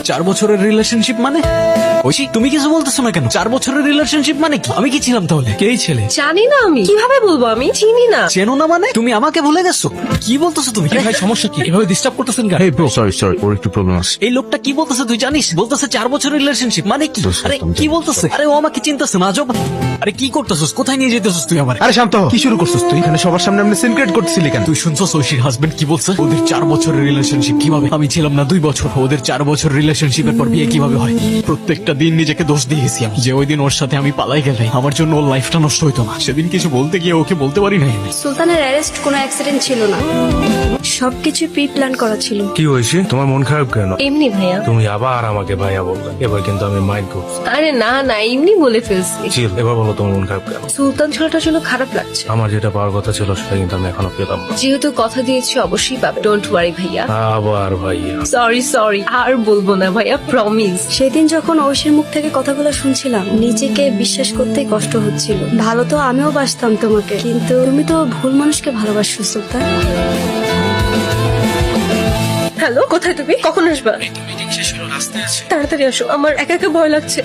4 বছরের রিলেশনশিপ মানে? ঐশী তুমি কিছু বলতেছো না কেন? 4 বছরের রিলেশনশিপ মানে কি? আমি কি ছিলাম তাহলে? কেই ছেলে? জানি না, আমি কিভাবে বলবো, আমি চিনি না। চেনো না মানে? তুমি আমাকে ভুলে গেছো? কি বলতেছো তুমি? ভাই সমস্যা কি? এভাবে ডিস্টার্ব করতেছেন কেন? Hey bro, sorry, ওর একটু প্রবলেম আছে। এই লোকটা কি বলতেছে তুই জানিস? বলতেছে 4 বছরের রিলেশনশিপ মানে কি? আরে কি বলতেছে? আরে ও আমাকে চিন্তাছে না আজব। আরে কি করতেছস? কোথায় নিয়ে যেতেছস তুই আমার? আরে শান্ত হ। কি শুরু করছিস তুই? এখানে সবার সামনে আপনি সিনক্রেট করতেছিলি কেন? তুই শুনছস ঐশীর হাজবেন্ড কি বলছে? ওদের 4 বছরের রিলেশনশিপ কিভাবে? আমি ছিলাম না 2 বছর। ওদের 4 বছর রিলেশনশিপের পর বিয়ে কিভাবে হয়? প্রত্যেকটা দিন নিজেকে দোষ দিয়েছি আমি, যে ওই দিন ওর সাথে আমি পালাই গেলে আমার জন্য ওর লাইফটা নষ্ট হইতো না। সেদিন কিছু বলতে গিয়ে ওকে বলতে পারি নাই আমি। সুলতানের অ্যারেস্ট কোনো অ্যাক্সিডেন্ট ছিল না, সবকিছু প্রি প্ল্যান করা ছিল। কি হয়েছে? তোমার মন খারাপ কেন? এমনি ভাইয়া। তুমি আবার আমাকে ভাইয়া বললে, এবার কিন্তু আমি মাইন্ড করছি। আরে না না, এমনি বলে ফেলছি। চিল, এবার বলো তোমার মন খারাপ কেন? সুলতান ছেলেটার জন্য খারাপ লাগছে। আমার যেটা পাওয়ার কথা ছিল সেটা কিন্তু আমি এখনো পেলাম না। যেহেতু কথা দিয়েছি অবশ্যই পাবে, ডোন্ট ওয়ারি ভাইয়া। আবার ভাইয়া? সরি আর বলবো না ভাইয়া, প্রমিস। সেদিন যখন ঐশীর মুখ থেকে কথাগুলো শুনছিলাম, নিজেকে বিশ্বাস করতেই কষ্ট হচ্ছিল। ভালো তো আমিও বাসতাম তোমাকে, কিন্তু তুমি তো ভুল মানুষকে ভালোবাসছো সুলতান। হ্যালো, কোথায় তুমি? কখন আসবা? তাড়াতাড়ি আসো, আমার একা একা ভয় লাগছে।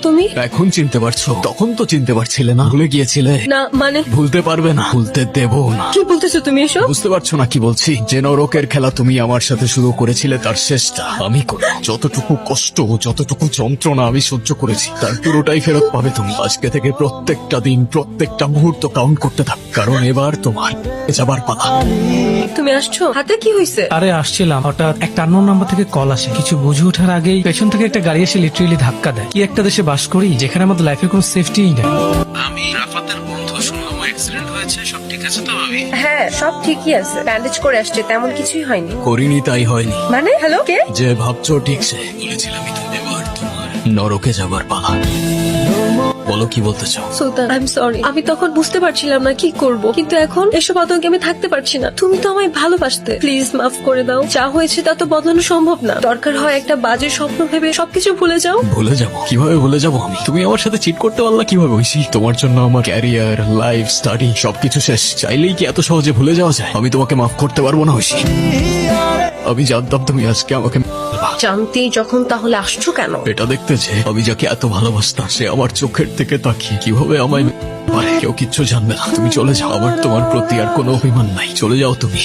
তুমি? এখন চিনতে পারছো? তখন তো চিনতে পারছিলে না, ভুলে গিয়েছিলে। না মানে ভুলতে পারবে না, ভুলতে দেবো না। কি বলতেছো তুমি এসব? বুঝতে পারছো না কি বলছি? যে নরকের খেলা তুমি আমার সাথে শুরু করেছিলে, তার শেষটা আমি করব। যতটুকু কষ্ট, যতটুকু যন্ত্রণা আমি সহ্য করেছি, তার পুরোটাই ফেরত পাবে তুমি। আজকে থেকে প্রত্যেকটা দিন, প্রত্যেকটা মুহূর্ত কাউন্ট করতে থাক, কারণ এবার তোমার যাবার পালা। তুমি আসছো? হাতে কি হয়েছে? আরে আসছিলাম, হঠাৎ একটা আননোন নাম্বার থেকে কল আসে। কিছু বুঝে ওঠার আগেই পেছন থেকে একটা গাড়ি এসে লিটারেলি ধাক্কা দেয়। কি একটা দেশে বাস করি যেখানে আমাদের লাইফে কোনো সেফটিই নেই। আমি রাফাতের বন্ধু, শুনলাম অ্যাক্সিডেন্ট হয়েছে, সব ঠিক আছে তো? ভাবি হ্যাঁ, সব ঠিকই আছে, ব্যান্ডেজ করে আসছে, তেমন কিছুই হয়নি। করিনি তাই হয়নি। মানে হ্যালো, কে? যে ভাবছো ঠিক সে। বলেছিলাম এবার তোমার নরকে যাবার পালা। বলো কি বলতে চাও? সুলতান, আই এম সরি। আমি তখন বুঝতে পারছিলাম না কি করব, কিন্তু এখন এসব আতঙ্কে আমি থাকতে পারছি না। তুমি তো আমায় ভালোবাসতে, প্লিজ মাফ করে দাও। যা হয়েছে তা তো বদলানো সম্ভব না। দরকার হয় একটা বাজে স্বপ্ন ভেবে সবকিছু ভুলে যাও। ভুলে যাবো? কিভাবে ভুলে যাবো আমি? তুমি আমার সাথে চিট করতে পারলা কিভাবে ঐশী? তোমার জন্য আমার ক্যারিয়ার, লাইফ, স্টাডি সবকিছু শেষ। চাইলেই কি এত সহজে ভুলে যাওয়া যায়? আমি তোমাকে মাফ করতে পারবো না ঐশী। আমি জানতাম তুমি আজকে আমাকে জানতেই যখন তাহলে আসছো কেন? এটা দেখতে যে আমি যাকে এত ভালোবাসতাম সে আমার চোখের থেকে তাকিয়ে কিভাবে আমায় পারে। কেউ কিচ্ছু জানবে না, তুমি চলে যাও। আমার তোমার প্রতি আর কোনো অভিমান নাই, চলে যাও তুমি।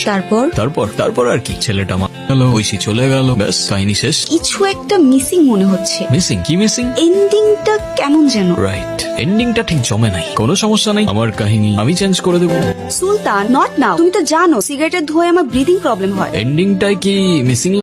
তারপর তারপর আর কি? ছেলেটা মারা গেল, ঐশী চলে গেল, ব্যাস কাহিনী শেষ। কিছু একটা মিসিং মনে হচ্ছে। মিসিং? কি মিসিং? এন্ডিংটা কেমন যেন। রাইট, এন্ডিংটা ঠিক জমে নাই। কোনো সমস্যা নাই, আমার কাহিনী আমি চেঞ্জ করে দেবো। সুলতান, নট নাও। তুমি তো জানো সিগারেটের ধোঁয়ায় আমার ব্রিদিং প্রবলেম হয়। এন্ডিংটাই কি মিসিং?